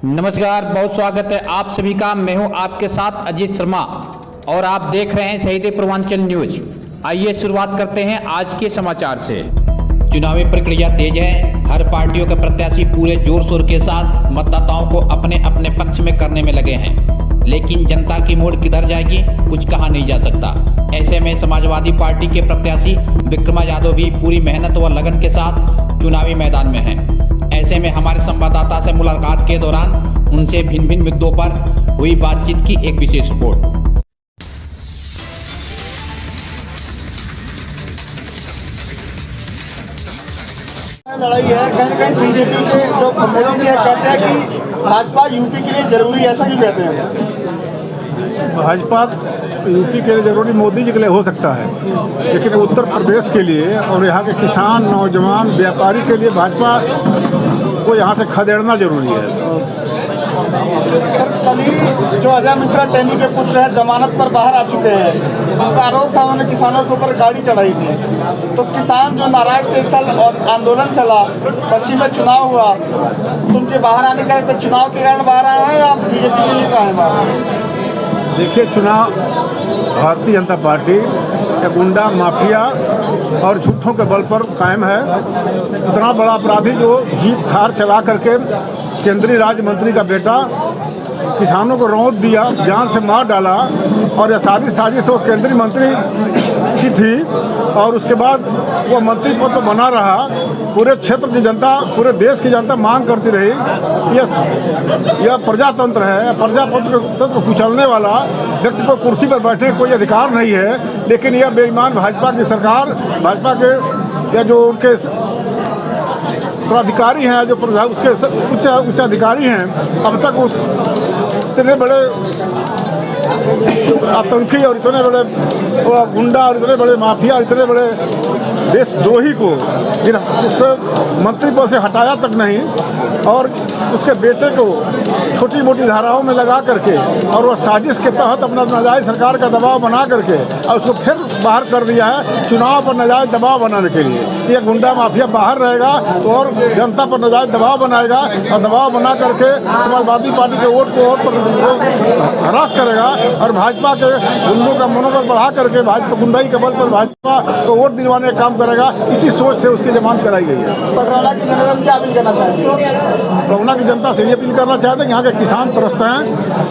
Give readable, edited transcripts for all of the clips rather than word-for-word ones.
नमस्कार, बहुत स्वागत है आप सभी का। मैं हूं आपके साथ अजीत शर्मा और आप देख रहे हैं शहीद पूर्वांचल न्यूज। आइए शुरुआत करते हैं आज के समाचार से। चुनावी प्रक्रिया तेज है। हर पार्टियों के प्रत्याशी पूरे जोर शोर के साथ मतदाताओं को अपने अपने पक्ष में करने में लगे हैं, लेकिन जनता की मोड़ किधर जाएगी कुछ कहा नहीं जा सकता। ऐसे में समाजवादी पार्टी के प्रत्याशी विक्रमा यादव भी पूरी मेहनत व लगन के साथ चुनावी मैदान में हैं। ऐसे में हमारे संवाददाता से मुलाकात के दौरान उनसे भिन्न भिन्न मुद्दों पर हुई बातचीत की एक विशेष रिपोर्ट। लड़ाई है कहीं न कहीं बीजेपी के जो मोदी जी कहते हैं कि भाजपा यूपी के लिए जरूरी है, ऐसा क्यों कहते हैं? भाजपा यूपी के लिए जरूरी मोदी जी के लिए हो सकता है, लेकिन उत्तर प्रदेश के लिए और यहाँ के किसान, नौजवान, व्यापारी के लिए भाजपा को यहाँ से खदेड़ना जरूरी है। सर, कल ही जो अजय मिश्रा टैनी के पुत्र हैं जमानत पर बाहर आ चुके हैं। उनका आरोप था उन्होंने किसानों के ऊपर गाड़ी चढ़ाई थी, तो किसान जो नाराज थे, 1 साल आंदोलन चला, पश्चिम में चुनाव हुआ, तो उनके बाहर आने का तो चुनाव के कारण बाहर आए हैं या बीजेपी के लिए कहा है बाहर? देखिए, चुनाव भारतीय जनता पार्टी या गुंडा माफिया और झूठों के बल पर कायम है। इतना बड़ा अपराधी जो जीप थार चला करके केंद्रीय राज्य मंत्री का बेटा किसानों को रौंद दिया, जान से मार डाला, और यह सारी साजिश वो केंद्रीय मंत्री की थी और उसके बाद वो मंत्री पद पर बना रहा। पूरे क्षेत्र की जनता, पूरे देश की जनता मांग करती रही कि यह प्रजातंत्र है, प्रजातंत्र को कुचलने वाला व्यक्ति को कुर्सी पर बैठने का कोई अधिकार नहीं है। लेकिन यह बेईमान भाजपा की सरकार, भाजपा के या जो उनके प्राधिकारी हैं, जो उसके उच्च अधिकारी हैं, अब तक उस इतने बड़े आतंकी और इतने बड़े गुंडा और इतने बड़े माफिया और इतने बड़े देशद्रोही को उस मंत्री पद से हटाया तक नहीं, और उसके बेटे को छोटी मोटी धाराओं में लगा करके और वह साजिश के तहत अपना नाजायज सरकार का दबाव बना करके और उसको फिर बाहर कर दिया है चुनाव पर नाजायज दबाव बनाने के लिए। यह गुंडा माफिया बाहर रहेगा तो और जनता पर नाजायज दबाव बनाएगा और दबाव बना करके समाजवादी पार्टी के वोट को और हरास करेगा और भाजपा के गुंडों का मनोबल बढ़ा करके भाजपा गुंडाई के बल पर भाजपा को वोट दिलवाने का काम करेगा। इसी सोच से उसकी जमानत कराई गई है। पटरौना की जनता से क्या अपील करना चाहेंगे? पटरौना की जनता से ये अपील करना चाहते हैं कि यहाँ के किसान त्रस्त हैं,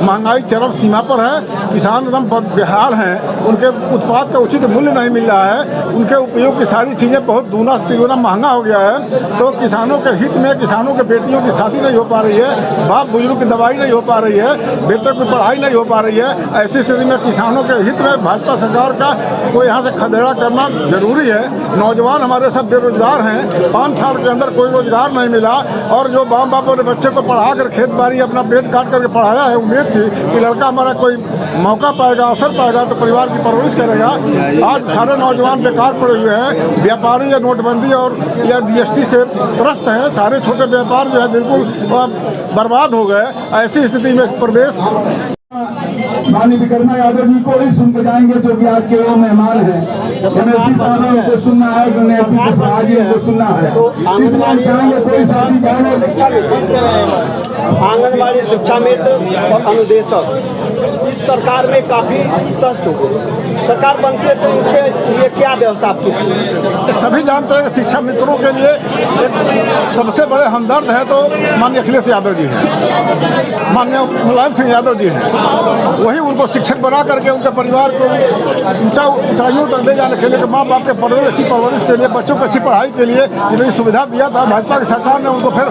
महंगाई चरम सीमा पर है, किसान एकदम बेहाल हैं, उनके उत्पाद का उचित मूल्य नहीं मिल रहा है, उनके उपयोग की सारी चीज़ें बहुत दूना से तिगुना महंगा हो गया है। तो किसानों के हित में किसानों के बेटियों की शादी नहीं हो पा रही है, बाप बुजुर्ग की दवाई नहीं हो पा रही है, बेटे की पढ़ाई नहीं हो पा रही है। ऐसी स्थिति में किसानों के हित में भाजपा सरकार का कोई यहाँ से खदेड़ा करना जरूरी है। नौजवान हमारे सब बेरोजगार हैं, 5 साल के अंदर कोई रोजगार नहीं मिला, और जो बाप बापों ने बच्चे को पढ़ा कर खेत बाड़ी अपना पेट काट करके पढ़ाया है, उम्मीद थी कि लड़का हमारा कोई मौका पाएगा, अवसर पाएगा तो परिवार की परवरिश करेगा। आज सारे नौजवान बेकार पड़े हुए हैं, व्यापारी या नोटबंदी और या GST से त्रस्त हैं, सारे छोटे व्यापार जो है बिल्कुल बर्बाद हो गए। ऐसी स्थिति में प्रदेश माननीय विक्रमा यादव जी को ही सुन के जाएंगे, जो कि आज के वो मेहमान हैं। एमएलसी साहब उनको सुनना है, उनको सुनना है, इसलिए चाहेंगे कोई साथी जाने। आंगनबाड़ी शिक्षा मित्र और अनुदेशक इस सरकार में काफी तस्त हो गए। सरकार बनती है तो इनके लिए क्या व्यवस्था आपकी? सभी जानते हैं कि शिक्षा मित्रों के लिए एक सबसे बड़े हमदर्द है तो माननीय अखिलेश यादव जी हैं, माननीय मुलायम सिंह यादव जी हैं। वही उनको शिक्षक बना करके उनके परिवार को ऊंचाइयों तक ले जाने के लिए, माँ बाप के परवरिश के लिए, बच्चों को अच्छी पढ़ाई के लिए जितनी सुविधा दिया था, भाजपा की सरकार ने उनको फिर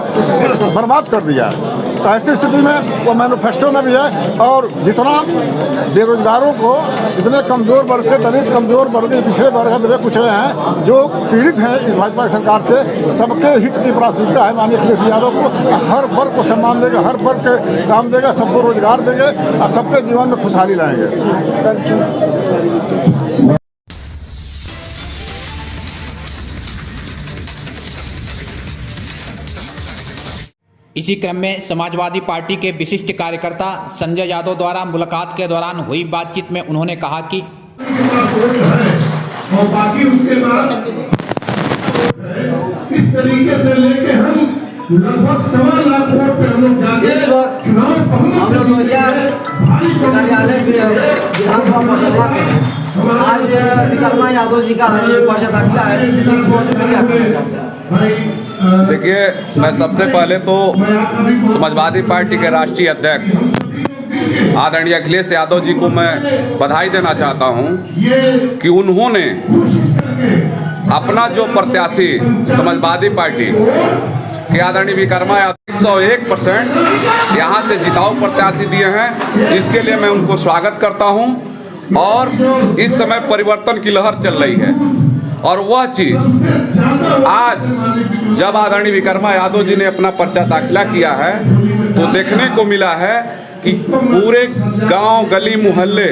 बर्बाद कर दिया। तो ऐसी स्थिति में वो मैनिफेस्टो में भी है, और जितना बेरोजगारों को, इतने कमज़ोर वर्ग के, दलित कमज़ोर वर्ग, पिछड़े वर्ग दबे कुचले हैं, जो पीड़ित हैं इस भाजपा की सरकार से, सबके हित की प्राथमिकता है। माननीय अखिलेश यादव को हर वर्ग को सम्मान देगा, हर वर्ग के काम देगा, सबको रोजगार देंगे और सबके जीवन में खुशहाली लाएंगे। इसी क्रम में समाजवादी पार्टी के विशिष्ट कार्यकर्ता संजय यादव द्वारा मुलाकात के दौरान हुई बातचीत में उन्होंने कहा कि बाकी उसके बाद इस तरीके से लेके हम लगभग 1.25 लाख वोट पे हम लोग जाके इस वक्त चुनाव हम लोग कार्यालय विधानसभा पटना के आज विकर्मा यादव जी का पर्चा दाखिला है। इस मौजूद में क्या कहना चाहते हैं? देखिए, मैं सबसे पहले तो समाजवादी पार्टी के राष्ट्रीय अध्यक्ष आदरणीय अखिलेश यादव जी को मैं बधाई देना चाहता हूं कि उन्होंने अपना जो प्रत्याशी समाजवादी पार्टी के आदरणीय विकर्मा यादव 101% यहाँ से जिताऊ प्रत्याशी दिए हैं। इसके लिए मैं उनको स्वागत करता हूं। और इस समय परिवर्तन की लहर चल रही है और वह चीज़ आज जब आदरणीय विकर्मा यादव जी ने अपना पर्चा दाखिला किया है तो देखने को मिला है कि पूरे गांव, गली, मोहल्ले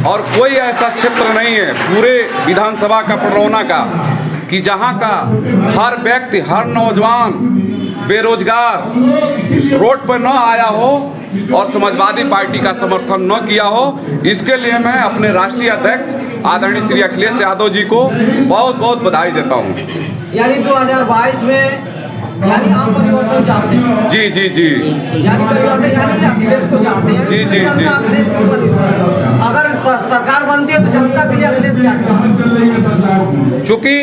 और कोई ऐसा क्षेत्र नहीं है पूरे विधानसभा का पडरौना का कि जहां का हर व्यक्ति, हर नौजवान बेरोजगार रोड पर न आया हो और समाजवादी पार्टी का समर्थन न किया हो। इसके लिए मैं अपने राष्ट्रीय अध्यक्ष आदरणीय श्री अखिलेश यादव जी को बहुत बहुत बधाई देता हूं। यानी 2022 में यानी आप परिवर्तन चाहते हैं? जी जी जी। यानी परिवर्तन यानी अखिलेश को चाहते हैं? जी जी जी। अखिलेश के ऊपर निर्भर है। अगर सरकार बनती है तो जनता के लिए अखिलेश क्या करेंगे? चूँकि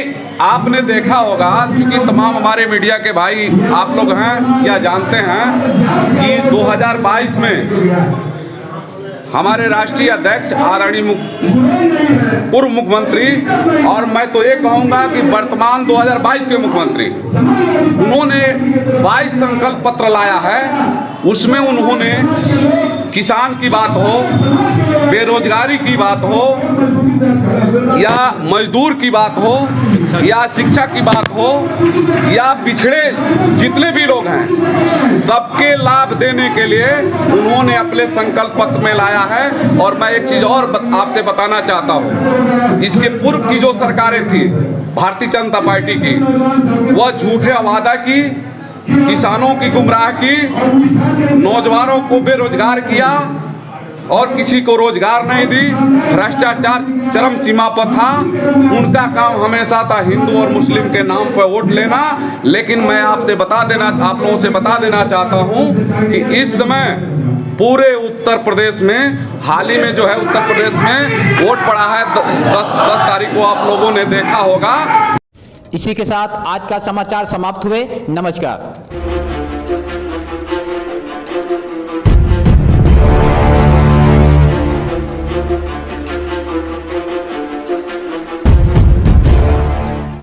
आपने देखा होगा, चूँकि तमाम हमारे मीडिया के भाई आप लोग हैं या जानते हैं कि 2022 में हमारे राष्ट्रीय अध्यक्ष आदरणीय पूर्व मुख्यमंत्री और मैं तो ये कहूँगा कि वर्तमान 2022 के मुख्यमंत्री, उन्होंने 22 संकल्प पत्र लाया है। उसमें उन्होंने किसान की बात हो, बेरोजगारी की बात हो या मजदूर की बात हो या शिक्षा की बात हो या पिछड़े जितने भी लोग हैं सबके लाभ देने के लिए उन्होंने अपने संकल्प पत्र में लाया है। और मैं एक चीज़ और आपसे बताना चाहता हूँ, इसके पूर्व की जो सरकारें थी भारतीय जनता पार्टी की, वह झूठे वादा की, किसानों की गुमराह की, नौजवानों को बेरोजगार किया और किसी को रोजगार नहीं दी। भ्रष्टाचार चरम सीमा पर था। उनका काम हमेशा था हिंदू और मुस्लिम के नाम पर वोट लेना। लेकिन मैं आप लोगों से बता देना चाहता हूं कि इस समय पूरे उत्तर प्रदेश में हाल ही में जो है उत्तर प्रदेश में वोट पड़ा है 10 तारीख को, आप लोगों ने देखा होगा। इसी के साथ आज का समाचार समाप्त हुए। नमस्कार।